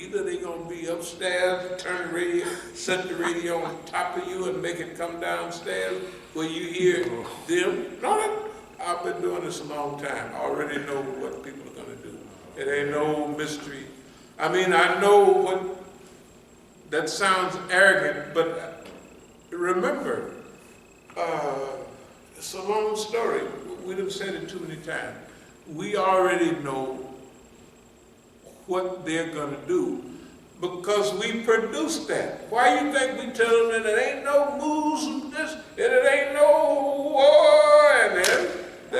either they're going to be upstairs, turn the radio, set the radio on top of you and make it come downstairs where you hear them. No, I've been doing this a long time. I already know what people are going to do. It ain't no mystery. I mean, I know what, that sounds arrogant, but remember, it's a long story. We done said it too many times. We already know what they're going to do because we produced that. Why you think we tell them that it ain't no moves and this, and it ain't no war, and then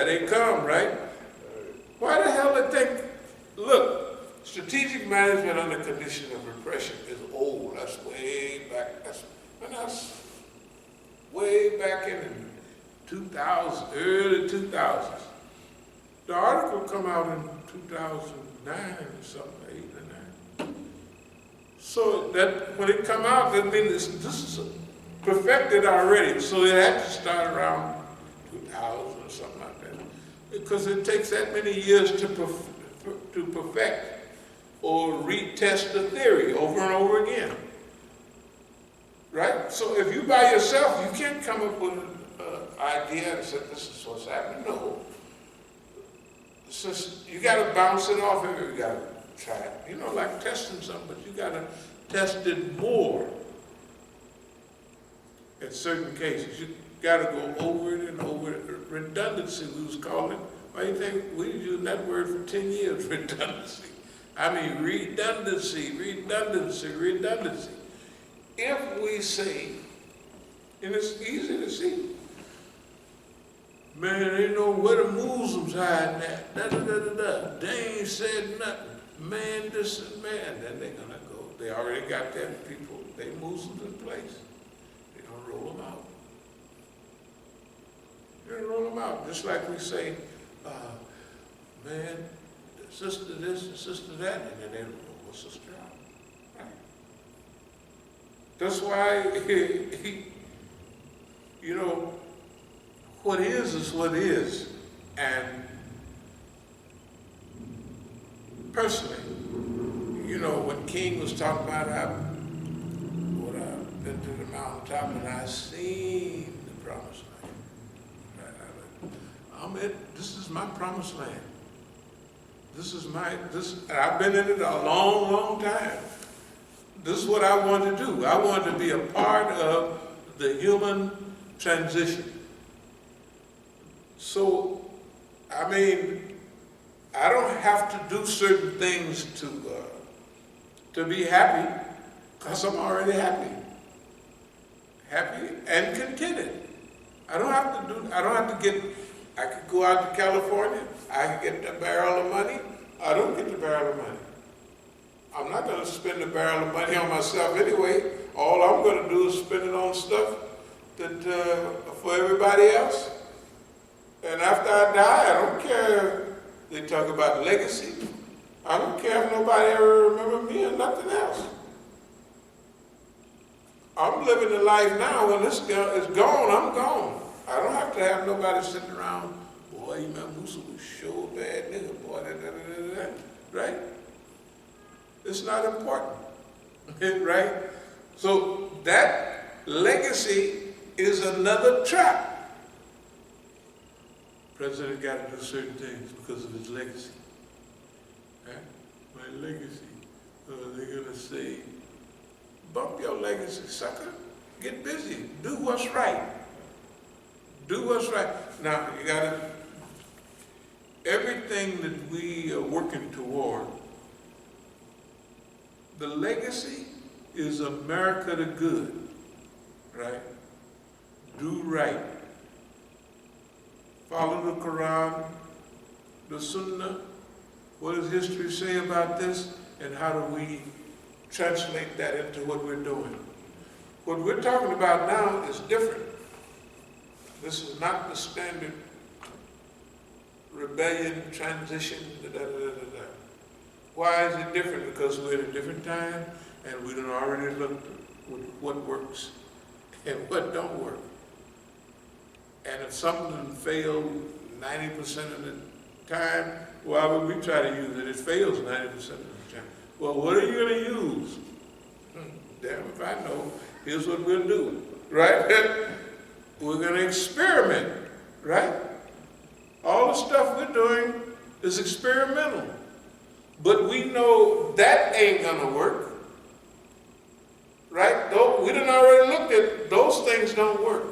they come, right? Why the hell they think, look, strategic management under condition of repression is old. That's way back, that's way back in the 2000, early 2000s. The article come out in 2009 or something, 8 or 9. So that when it come out, that means this is perfected already. So it had to start around 2000 or something like that, because it takes that many years to perfect or retest the theory over and over again, right? So if you by yourself, you can't come up with an idea and say this is what's happening. No. So you got to bounce it off, and you got to try it. You know, like testing something, but you got to test it more in certain cases. You got to go over it and over it. Redundancy, we was calling it. Why do you think we used that word for 10 years, redundancy? I mean, redundancy. If we say, and it's easy to see, man, they know where the Muslims hiding at. They ain't said nothing. Man, this and man. Then they're gonna go. They already got them people, they Muslims in place. They're gonna roll them out. They're gonna roll them out. Just like we say, man, sister this and sister that, and then they roll a sister out. Right? That's why, you know, what is what is. And personally, you know, when King was talking about what I've been to the mountaintop and I seen the promised land. This is my promised land. And I've been in it a long, long time. This is what I want to do. I want to be a part of the human transition. So, I mean, I don't have to do certain things to be happy, because I'm already happy and contented. I could go out to California, I could get the barrel of money. I don't get the barrel of money. I'm not going to spend the barrel of money on myself anyway. All I'm going to do is spend it on stuff that for everybody else. And after I die, I don't care if they talk about legacy. I don't care if nobody ever remember me or nothing else. I'm living the life now. When this girl is gone, I'm gone. I don't have to have nobody sitting around, boy, Imam Musa was sure bad nigga, boy, right? It's not important, right? So that legacy is another trap. President got to do certain things because of his legacy. Right? My legacy. They're going to say, bump your legacy, sucker. Get busy. Do what's right. Do what's right. Now, you got to, everything that we are working toward, the legacy is America the good, right? Do right. Follow the Quran, the Sunnah. What does history say about this? And how do we translate that into what we're doing? What we're talking about now is different. This is not the standard rebellion, transition, Why is it different? Because we're at a different time, and we done already looked at what works and what don't work. And if something failed 90% of the time, why would we try to use it? It fails 90% of the time. Well, what are you going to use? Damn if I know. Here's what we'll do, right? We're going to experiment, right? All the stuff we're doing is experimental. But we know that ain't going to work, right? Though we done already looked at those things don't work.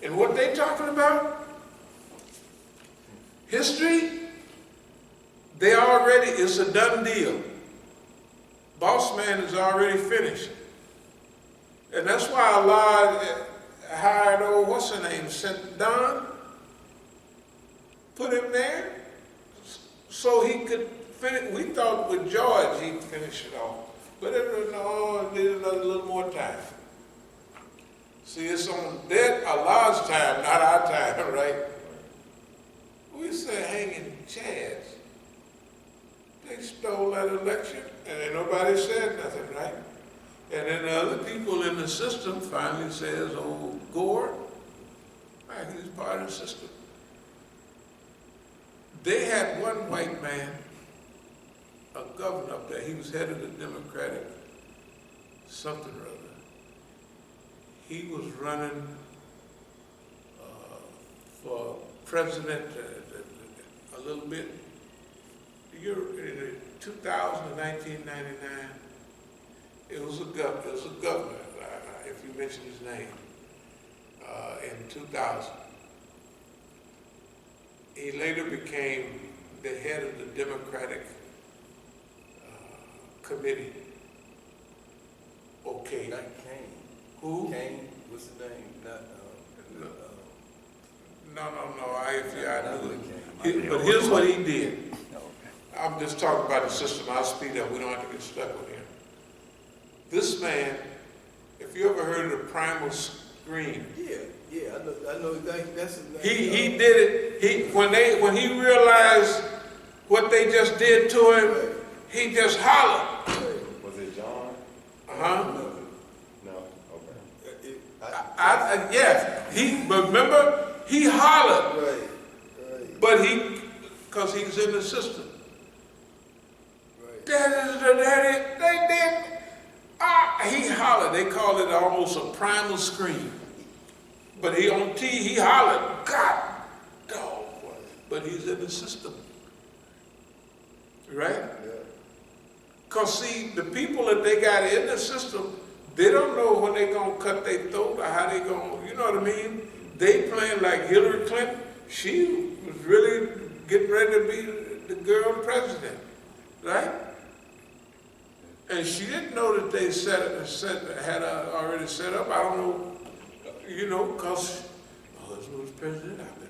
And what they talking about? History, it's a done deal. Boss man is already finished. And that's why Allah hired old, what's her name, sent Don, put him there so he could finish. We thought with George he'd finish it off. But it needed a little more time. See, it's on Allah's time, not our time, right? We said hanging chads. They stole that election, and then nobody said nothing, right? And then the other people in the system finally says, oh, Gore, right, he's part of the system. They had one white man, a governor up there. He was head of the Democratic something or other. He was running for president a little bit. In 2000 and 1999, it was a governor, if you mention his name, in 2000. He later became the head of the Democratic committee. Okay. Not Kane. Who? Kane, what's his name? No, I knew it. But here's what he did. I'm just talking about the system. I'll speed up. We don't have to get stuck with him. This man, if you ever heard of the primal scream. Yeah, I know that's his name. He did it. When he realized what they just did to him, Right. he just hollered. Right. Was it John? No. Okay. Yeah. But remember, he hollered. Right. But because he's in the system. He hollered. They call it almost a primal scream. But he hollered, God, dog. But he's in the system. Right? Yeah. Because see, the people that they got in the system, they don't know when they're going to cut their throat or how they're going to, you know what I mean? They playing like Hillary Clinton. She was really getting ready to be the girl president. Right? And she didn't know that they had already set up. I don't know, because my husband was president. I've been,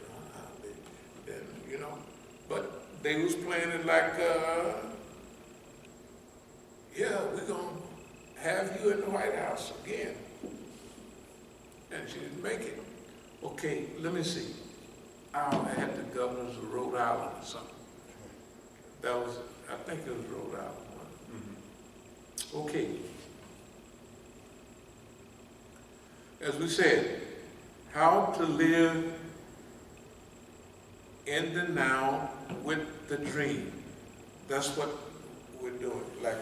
but they was playing it like, we're going to have you in the White House again. And she didn't make it. Okay, let me see. I had the governors of Rhode Island or something. I think it was Rhode Island. Okay. As we said, how to live in the now with the dream. That's what we're doing. Like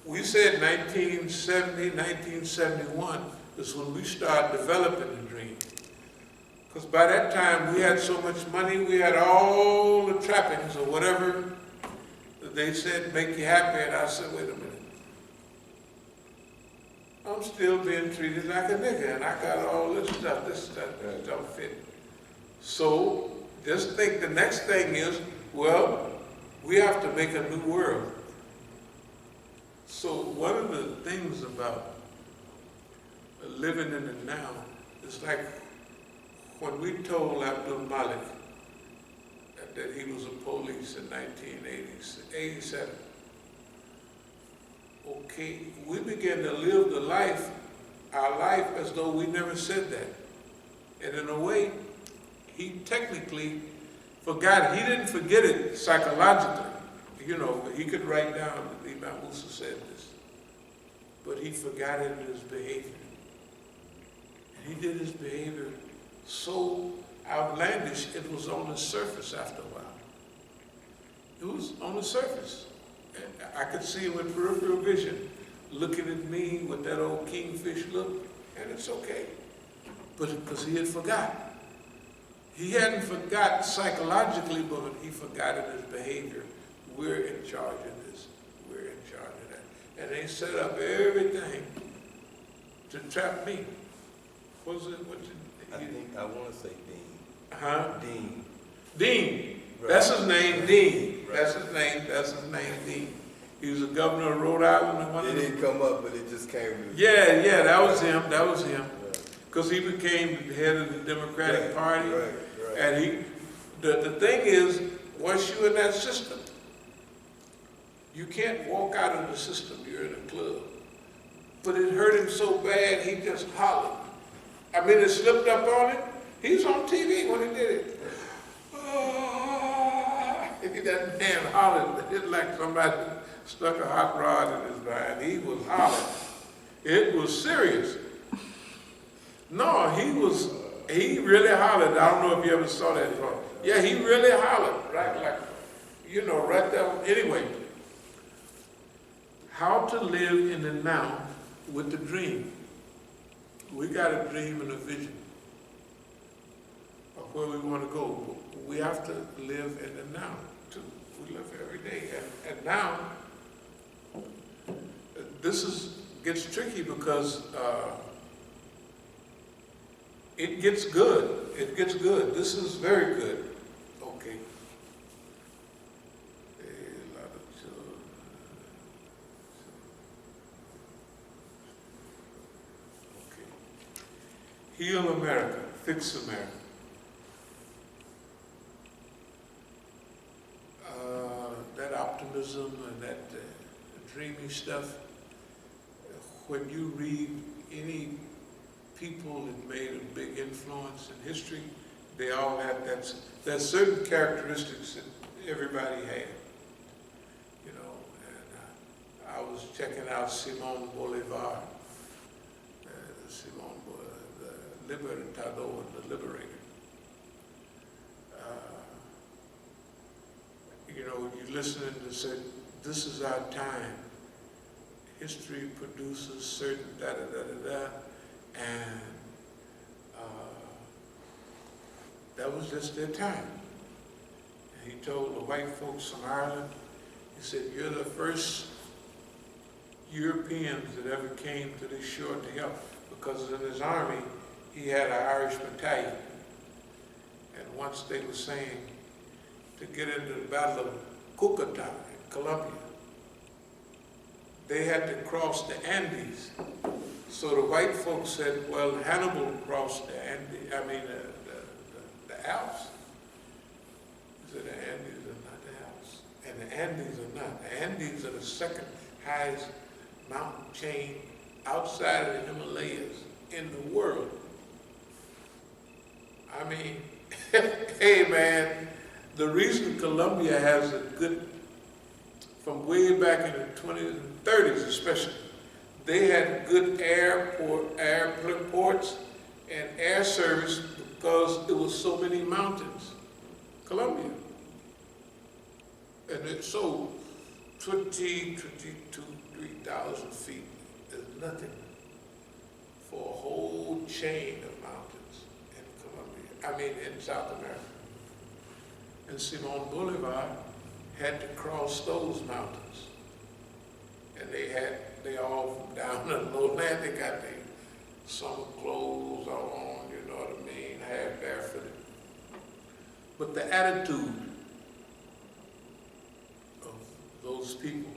we said 1970, 1971 is when we started developing the dream. Because by that time we had so much money, we had all the trappings or whatever. They said, make you happy, and I said, wait a minute. I'm still being treated like a nigga, and I got all this stuff don't fit. So just think the next thing is, well, we have to make a new world. So one of the things about living in the now is like when we told Abdul Malik that he was a police in 1987. Okay, we began to live our life as though we never said that. And in a way, he technically forgot. He didn't forget it psychologically. He could write down that Imam Musa said this. But he forgot it in his behavior. And he did his behavior so outlandish, it was on the surface after a while. It was on the surface. I could see him with peripheral vision, looking at me with that old kingfish look, and it's okay. But because he had forgotten. He hadn't forgot psychologically, but he forgot in his behavior. We're in charge of this. We're in charge of that. And they set up everything to trap me. What's it? I think I want to say Dean. Huh? Dean. Dean. Right. That's his name, Dean. Right. That's his name. That's his name, Dean. He was the governor of Rhode Island. And one It of didn't come up, but it just came to me. Yeah, that was him. That was him. Right. Because he became the head of the Democratic Party. Right. And the thing is, once you're in that system, you can't walk out of the system. You're in a club. But it hurt him so bad, he just hollered. I mean, it slipped up on him. He was on TV when he did it. That man hollered. It's like somebody stuck a hot rod in his behind. He was hollering. It was serious. No, he really hollered. I don't know if you ever saw that. Yeah, he really hollered, right? Like, right there. Anyway, how to live in the now with the dream. We got a dream and a vision of where we want to go. We have to live in the now, too. We live every day. And now, this gets tricky because it gets good. It gets good. This is very good. Okay. A lot of children. Okay. Heal America. Fix America. That optimism and that dreamy stuff, when you read any people that made a big influence in history, they all had there's certain characteristics that everybody had, and I was checking out Simon Bolivar, the Libertador, the Liberator. You listening to say, this is our time. History produces certain da-da-da-da-da, and that was just their time. And he told the white folks from Ireland, he said, you're the first Europeans that ever came to this shore to help, because in his army, he had an Irish battalion. And once they were saying to get into the Battle of Cucuta in Colombia, they had to cross the Andes. So the white folks said, well, Hannibal crossed the Andes, the Alps. He said, the Andes are not the Alps. And the Andes are not. The Andes are the second highest mountain chain outside of the Himalayas in the world. I mean, hey man, the reason Colombia has a good, from way back in the 20s and 30s especially, they had good airports and air service because there was so many mountains. Colombia. And it's so 22, 3,000 feet is nothing for a whole chain of mountains in Colombia, in South America. And Simon Bolivar had to cross those mountains. And they all from down in the lowland, they got their summer clothes on, you know what I mean, half barefooted. But the attitude of those people.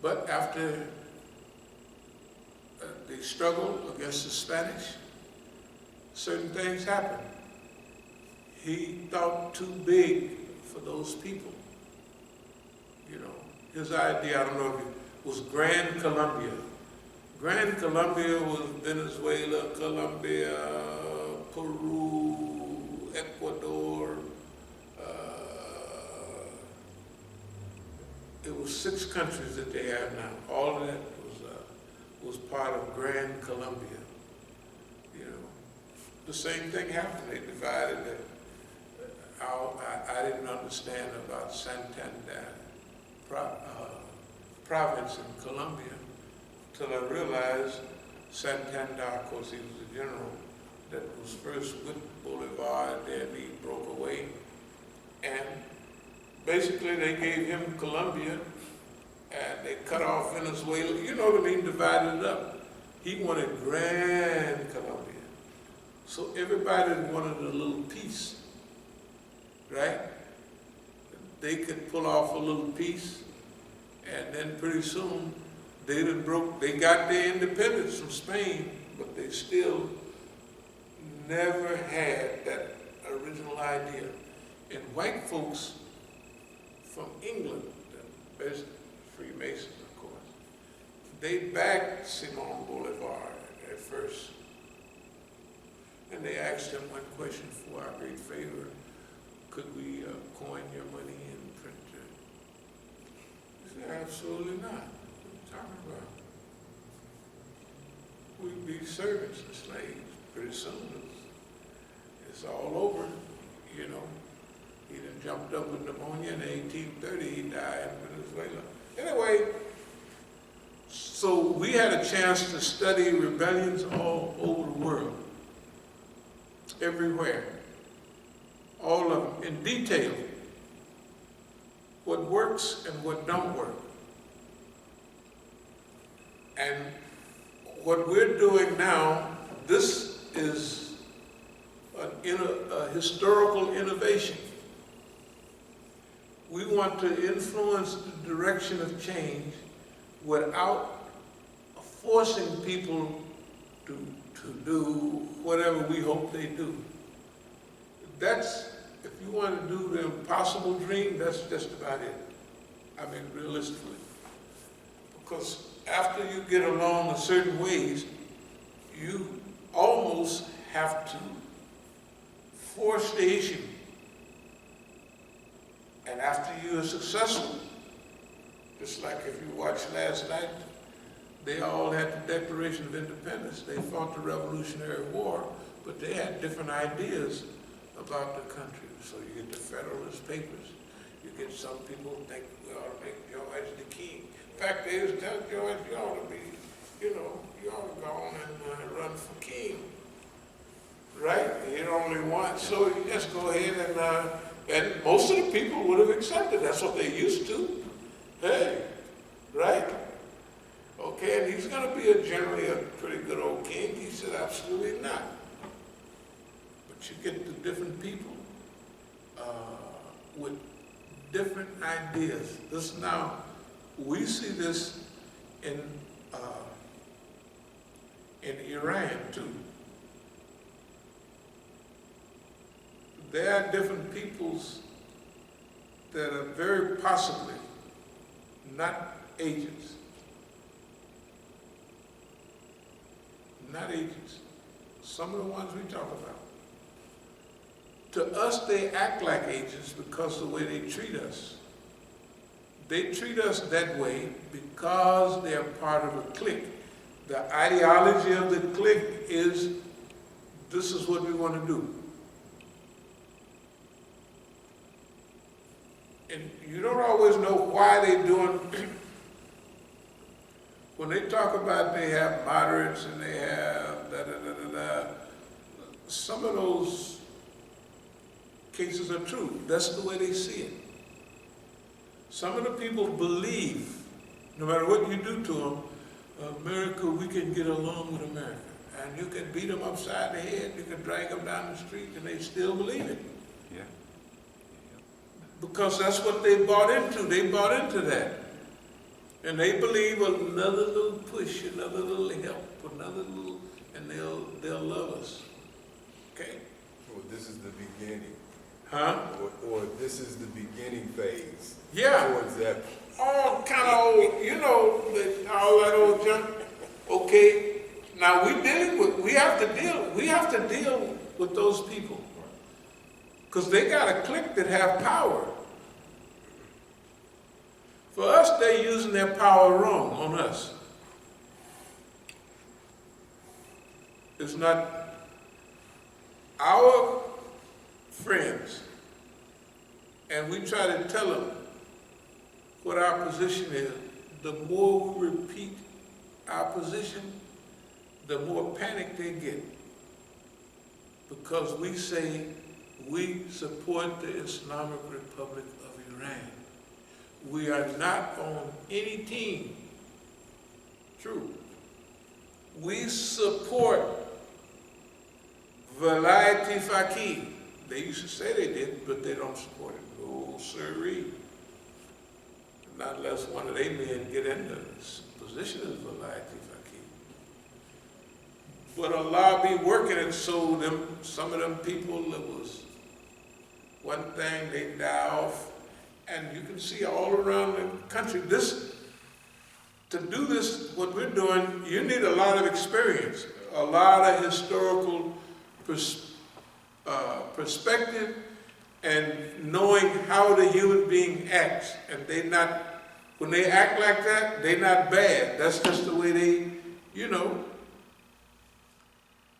But after the struggle against the Spanish, certain things happened. He thought too big for those people. His idea, I don't know if it was Grand Colombia. Grand Colombia was Venezuela, Colombia, Peru, Ecuador. It was 6 countries that they have now. All of that was part of Grand Colombia. The same thing happened. They divided it. I didn't understand about Santander. province in Colombia, till I realized Santander, of course, he was the general that was first with Bolivar, and then he broke away. And basically they gave him Colombia, and they cut off Venezuela, you know what I mean, divided it up. He wanted Grand Colombia. So everybody wanted a little piece, right? They could pull off a little piece, and then pretty soon they got their independence from Spain, but they still never had that original idea. And white folks from England, the best Freemasons, of course, they backed Simon Bolivar at first. And they asked him one question for our great favor: could we coin your money and print it? He said, absolutely not. What are you talking about? We'd be servants and slaves. Pretty soon it's all over, you know. He done jumped up with pneumonia in 1830, he died in Venezuela. Anyway, so we had a chance to study rebellions all over the world. Everywhere, all of them in detail, what works and what don't work. And what we're doing now, this is a historical innovation. We want to influence the direction of change without forcing people to do whatever we hope they do. That's, if you want to do the impossible dream, that's just about it. I mean, realistically. Because after you get along in certain ways, you almost have to force the issue. And after you are successful, just like if you watched last night, they all had the Declaration of Independence. They fought the Revolutionary War, but they had different ideas about the country. So you get the Federalist Papers. You get some people who think we ought to make George the king. In fact, they used to tell George, you ought to be, you know, you ought to go on and run for king. Right? You don't only want, so you just go ahead and most of the people would have accepted. That's what they used to. Hey, right? Okay, and he's going to be generally a pretty good old king. He said, absolutely not. But you get the different people with different ideas. This now, we see this in Iran too. There are different peoples that are very possibly not agents. Not agents. Some of the ones we talk about. To us, they act like agents because of the way they treat us. They treat us that way because they are part of a clique. The ideology of the clique is, this is what we want to do. And you don't always know why they're doing. When they talk about they have moderates and they have da-da-da-da-da, some of those cases are true. That's the way they see it. Some of the people believe, no matter what you do to them, America, we can get along with America. And you can beat them upside the head, you can drag them down the street, and they still believe it. Yeah. Because that's what they bought into. They bought into that. And they believe another little push, another little help, another little, and they'll love us. Okay? Well, this is the beginning. Huh? Or this is the beginning phase. Yeah. Towards that. All kind of old, you know, all that old junk. Okay. Now we have to deal with those people. Because they got a clique that have power. For us, they're using their power wrong on us. It's not our friends. And we try to tell them, what our position is, the more we repeat our position, the more panic they get. Because we say we support the Islamic Republic of Iran. We are not on any team. True. We support Velayat Faqih. They used to say they did, but they don't support it. No, sirree. Not unless one of their men get in the position as Velayat Faqih. But Allah be working it so some of them people, it was one thing, they die off. And you can see all around the country, to do this, what we're doing, you need a lot of experience, a lot of historical perspective, and knowing how the human being acts. And when they act like that, they're not bad. That's just the way they, you know.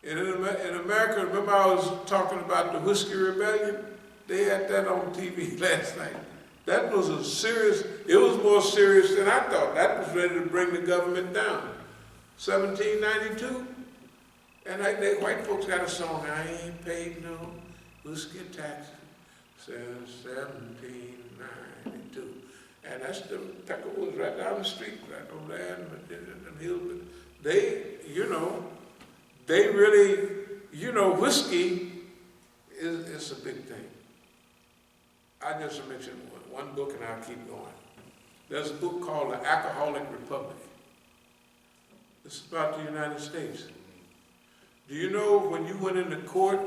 And in America, remember I was talking about the Whiskey Rebellion? They had that on TV last night. That was it was more serious than I thought. That was ready to bring the government down. 1792, and white folks got a song, I ain't paid no whiskey taxes since 1792. And that's the Peckerwoods right down the street, right over there in the hills. They, they really, whiskey is a big thing. I just mentioned one book and I'll keep going. There's a book called The Alcoholic Republic. It's about the United States. Do you know when you went into court,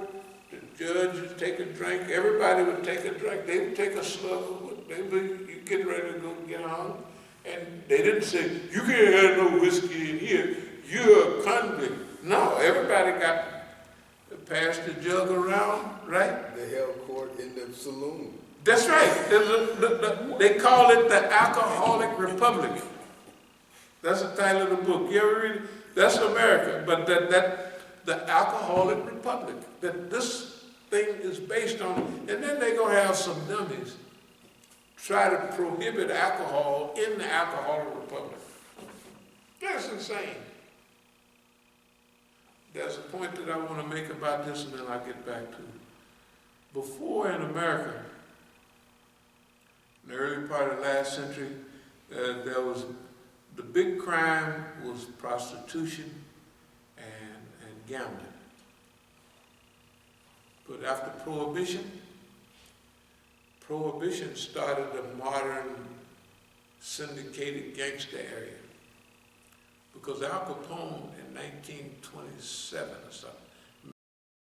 the judge would take a drink, everybody would take a drink, they would take a slug, you get ready to go get home, and they didn't say, you can't have no whiskey in here, you're a convict. No, everybody got passed the jug around, right? They held court in the saloon. That's right. They call it the Alcoholic Republic. That's the title of the book. You ever read it? That's America, but the Alcoholic Republic, that this thing is based on, and then they're going to have some dummies try to prohibit alcohol in the Alcoholic Republic. That's insane. There's a point that I want to make about this, and then I'll get back to it. Before in America, in the early part of the last century, the big crime was prostitution and gambling. But after Prohibition started the modern syndicated gangster area. Because Al Capone in 1927 or something